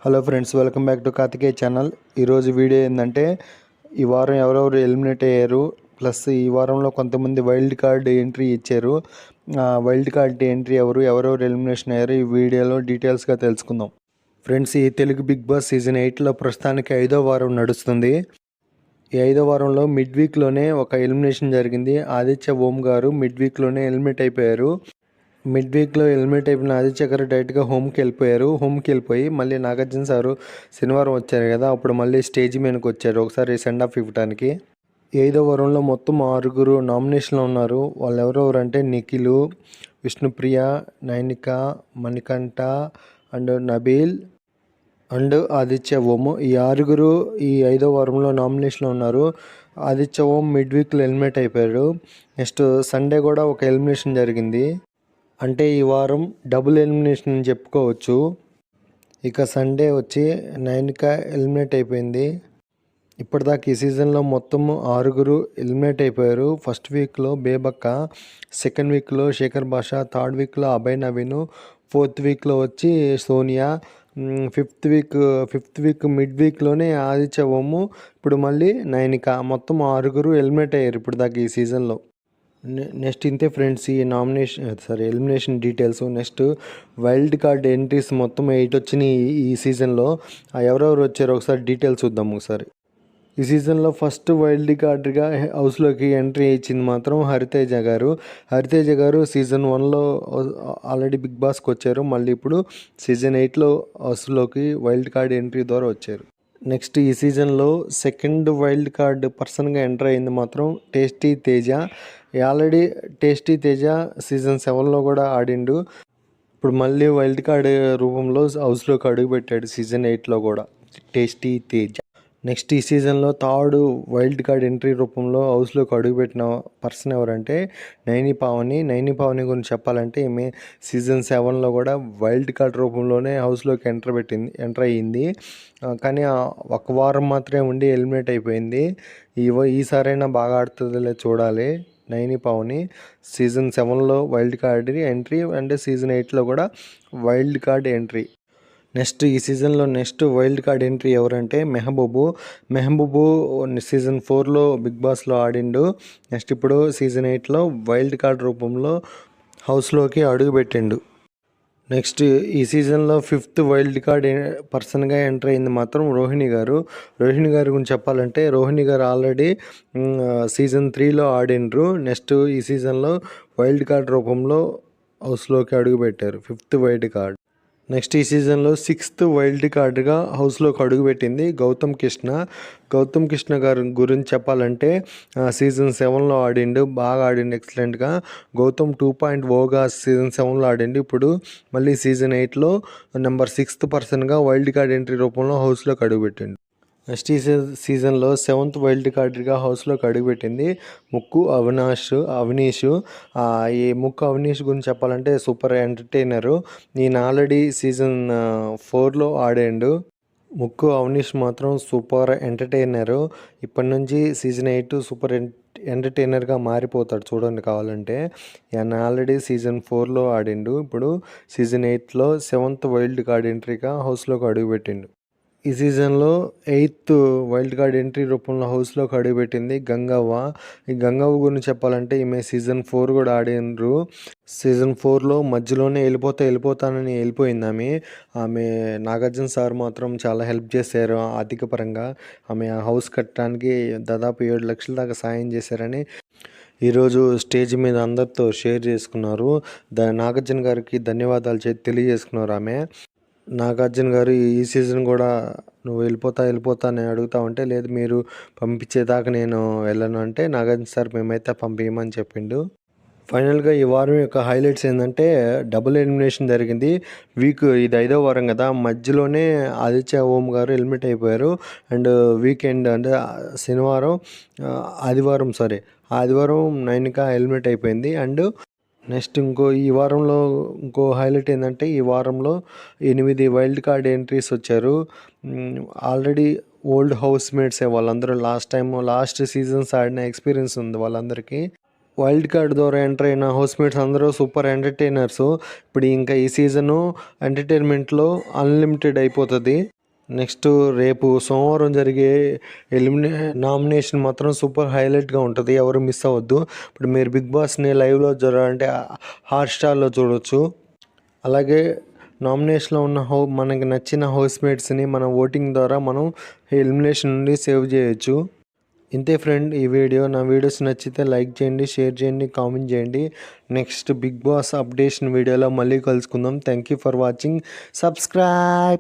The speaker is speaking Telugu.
Hello friends, welcome back to Karthikeya channel. ఈరోజు వీడియో ఏంటంటే ఈ వారం ఎవరెవరు ఎలిమినేట్ అయ్యారు, ప్లస్ ఈ వారంలో కొంతమంది వైల్డ్ కార్డ్ ఎంట్రీ ఇచ్చారు. వైల్డ్ కార్డ్ ఎంట్రీ ఎవరెవరు ఎలిమినేషన్ అయ్యారు ఈ వీడియోలో డీటెయిల్స్గా తెలుసుకుందాం. ఫ్రెండ్స్, ఈ తెలుగు బిగ్ బాస్ సీజన్ 8లో ప్రస్తుతానికి 5వ వారం నడుస్తుంది. ఈ 5వ వారంలో మిడ్ వీక్లోనే ఒక ఎలిమినేషన్ జరిగింది. ఆదిత్య ఓం గారు మిడ్ వీక్లోనే ఎలిమినేట్ అయిపోయారు. మిడ్ వీక్లో ఎలిమినేట్ అయిపోయిన ఆదిత్య గారు డైరెక్ట్గా హోమ్కి వెళ్ళిపోయి మళ్ళీ నాగార్జున సారు శనివారం వచ్చారు కదా, అప్పుడు మళ్ళీ స్టేజ్ మీదకి వచ్చారు ఒకసారి సెండ్ ఆఫ్ ఇవ్వడానికి. 5వ వారంలో మొత్తం 6 నామినేషన్లు ఉన్నారు. వాళ్ళు ఎవరెవరంటే నిఖిల్, విష్ణుప్రియ, నైనిక, మణికంఠ అండ్ నబీల్ అండ్ ఆదిత్య ఓం. ఈ 6 ఈ 5వ వారంలో నామినేషన్లో ఉన్నారు. ఆదిత్య ఓం మిడ్ వీక్లో ఎలిమినేట్ అయిపోయారు. నెక్స్ట్ సండే కూడా ఒక ఎలిమినేషన్ జరిగింది. అంటే ఈ వారం డబుల్ ఎలిమినేషన్ అని చెప్పుకోవచ్చు. ఇక సండే వచ్చి నైనిక ఎలిమినేట్ అయిపోయింది. ఇప్పటిదాకా ఈ సీజన్లో మొత్తం 6 ఎలిమినేట్ అయిపోయారు. ఫస్ట్ వీక్లో బేబక్క, సెకండ్ వీక్లో శేఖర్ భాష, థర్డ్ వీక్లో అభయ్ నవీన్, ఫోర్త్ వీక్లో వచ్చి సోనియా, ఫిఫ్త్ వీక్ మిడ్ వీక్లోనే ఆదిత్య ఓము, ఇప్పుడు మళ్ళీ నైనిక. మొత్తం 6 ఎలిమినేట్ అయ్యారు ఇప్పటిదాకా ఈ సీజన్లో. నెక్స్ట్ ఇంతే ఫ్రెండ్స్ ఈ elimination details. Next wild card entries మొత్తం 8 వచ్చినాయి ఈ సీజన్లో. ఎవరెవరు వచ్చారో ఒకసారి డీటెయిల్స్ చూద్దాం ఒకసారి. ఈ సీజన్లో ఫస్ట్ వైల్డ్ కార్డ్గా హౌస్లోకి ఎంట్రీ ఇచ్చింది మాత్రం హరితేజ గారు సీజన్ 1లో ఆల్రెడీ బిగ్ బాస్కి వచ్చారు. మళ్ళీ ఇప్పుడు సీజన్ 8లో హౌస్లోకి వైల్డ్ కార్డ్ ఎంట్రీ ద్వారా వచ్చారు. నెక్స్ట్ ఈ సీజన్లో సెకండ్ వైల్డ్ కార్డ్ పర్సన్గా ఎంటర్ అయింది మాత్రం tasty Teja. Already tasty Teja season 7లో కూడా ఆడిండు. ఇప్పుడు మళ్ళీ వైల్డ్ కార్డ్ రూపంలో హౌస్లోకి అడుగుపెట్టాడు సీజన్ 8లో కూడా టేస్టీ తేజ. నెక్స్ట్ ఈ సీజన్లో థర్డ్ వైల్డ్ కార్డ్ ఎంట్రీ రూపంలో హౌస్లోకి అడుగుపెట్టిన పర్సన్ ఎవరంటే నైని పావని గురించి చెప్పాలంటే ఈమె సీజన్ 7లో కూడా వైల్డ్ కార్డ్ రూపంలోనే హౌస్లోకి ఎంటర్ అయ్యింది. కానీ ఒక వారం మాత్రమే ఉండి ఎలిమినేట్ అయిపోయింది. ఈసారైనా బాగా ఆడుతుందిలే చూడాలి. నైని పావని సీజన్ 7లో wild card entry and season 8లో కూడా వైల్డ్ కార్డ్ ఎంట్రీ. నెక్స్ట్ ఈ సీజన్లో వైల్డ్ కార్డ్ ఎంట్రీ ఎవరంటే మెహబూబు సీజన్ 4లో బిగ్ బాస్లో ఆడిండు. నెక్స్ట్ ఇప్పుడు సీజన్ 8లో వైల్డ్ కార్డ్ రూపంలో హౌస్లోకి అడుగుపెట్టిండు. నెక్స్ట్ ఈ సీజన్లో 5th వైల్డ్ కార్డ్ పర్సన్గా ఎంటర్ అయింది మాత్రం రోహిణి గారు గురించి చెప్పాలంటే రోహిణి గారు ఆల్రెడీ సీజన్ 3లో ఆడిండ్రు. నెక్స్ట్ ఈ సీజన్లో వైల్డ్ కార్డ్ రూపంలో హౌస్లోకి అడుగుపెట్టారు 5th వైల్డ్ కార్డ్. నెక్స్ట్ ఈ సీజన్లో 6th వైల్డ్ కార్డ్గా హౌస్లోకి అడుగుపెట్టింది గౌతమ్ కృష్ణ గారి గురించి చెప్పాలంటే సీజన్ 7లో బాగా ఆడిండు ఎక్సలెంట్గా. గౌతమ్ 2.0గా సీజన్ 7లో ఆడిండు. ఇప్పుడు మళ్ళీ సీజన్ 8లో నెంబర్ 6th పర్సన్గా వైల్డ్ కార్డ్ ఎంట్రీ రూపంలో హౌస్లోకి అడుగుపెట్టిండు. నెక్స్ట్ ఈ సీజన్లో 7th వైల్డ్ కార్డ్గా హౌస్లోకి అడుగుపెట్టింది ముక్కు అవినీష్. ఈ ముక్కు అవినీష్ గురించి చెప్పాలంటే సూపర్ ఎంటర్టైనరు. ఈయన ఆల్రెడీ సీజన్ 4లో ఆడాడు. ముక్కు అవినీష్ మాత్రం సూపర్ ఎంటర్టైనరు. ఇప్పటి నుంచి సీజన్ 8 సూపర్ ఎంటర్టైనర్గా మారిపోతాడు చూడండి కావాలంటే. ఆయన ఆల్రెడీ సీజన్ 4లో ఆడిండు. ఇప్పుడు సీజన్ 8లో 7th వైల్డ్ కార్డ్ ఎంట్రీగా హౌస్లోకి అడుగుపెట్టిండు. ఈ సీజన్లో 8th వైల్డ్ కార్డ్ ఎంట్రీ రూపంలో హౌస్లోకి అడుగుపెట్టింది గంగవ్వ. ఈ గంగవ్వ గురించి చెప్పాలంటే ఈమె సీజన్ 4 కూడా ఆడినరు. సీజన్ 4లో మధ్యలోనే వెళ్ళిపోతానని వెళ్ళిపోయింది ఆమె నాగార్జున సార్ మాత్రం చాలా హెల్ప్ చేశారు ఆర్థిక పరంగా. ఆమె హౌస్ కట్టడానికి దాదాపు 7 లక్షల దాకా సాయం చేశారని ఈరోజు స్టేజ్ మీద అందరితో షేర్ చేసుకున్నారు. నాగార్జున గారికి ధన్యవాదాలు తెలియజేసుకున్నారు ఆమె. నాగార్జున గారు ఈ సీజన్ కూడా నువ్వు వెళ్ళిపోతా అని అడుగుతా ఉంటే లేదు మీరు పంపించేదాకా నేను వెళ్ళను అంటే నాగార్జున సార్ మేమైతే పంపించమని చెప్పిండు. ఫైనల్గా ఈ వారం యొక్క హైలైట్స్ ఏంటంటే డబుల్ ఎలిమినేషన్ జరిగింది. ఇది 5వ వారం కదా, మధ్యలోనే ఆదిత్య ఓం గారు ఎలిమినేట్ అయిపోయారు. అండ్ వీకెండ్ అంటే ఆదివారం నైనిక ఎలిమినేట్ అయిపోయింది. అండ్ నెక్స్ట్ ఈ వారంలో ఇంకో హైలైట్ ఏంటంటే ఈ వారంలో 8 వైల్డ్ కార్డ్ ఎంట్రీస్ వచ్చారు. ఆల్రెడీ ఓల్డ్ హౌస్ మేట్సే వాళ్ళందరూ లాస్ట్ సీజన్స్ ఆడిన ఎక్స్పీరియన్స్ ఉంది వాళ్ళందరికీ. వైల్డ్ కార్డ్ ద్వారా ఎంటర్ అయిన హౌస్మేట్స్ అందరూ సూపర్ ఎంటర్టైనర్స్. ఇప్పుడు ఇంకా ఈ సీజను ఎంటర్టైన్మెంట్లో అన్లిమిటెడ్ అయిపోతుంది. నెక్స్ట్ రేపు సోమవారం జరిగే నామినేషన్ మాత్రం సూపర్ హైలైట్గా ఉంటుంది, ఎవరు మిస్ అవ్వద్దు. ఇప్పుడు మీరు బిగ్ బాస్ని లైవ్లో చూడాలంటే హాట్స్టార్లో చూడవచ్చు. అలాగే నామినేషన్లో ఉన్న మనకి నచ్చిన హౌస్మేట్స్ని మన ఓటింగ్ ద్వారా మనం ఎలిమినేషన్ నుండి సేవ్ చేయొచ్చు. ఇంతే ఫ్రెండ్ ఈ వీడియో. నా వీడియోస్ నచ్చితే లైక్ చేయండి, షేర్ చేయండి, కామెంట్ చేయండి. నెక్స్ట్ బిగ్ బాస్ అప్డేషన్ వీడియోలో మళ్ళీ కలుసుకుందాం. Thank you for watching. Subscribe.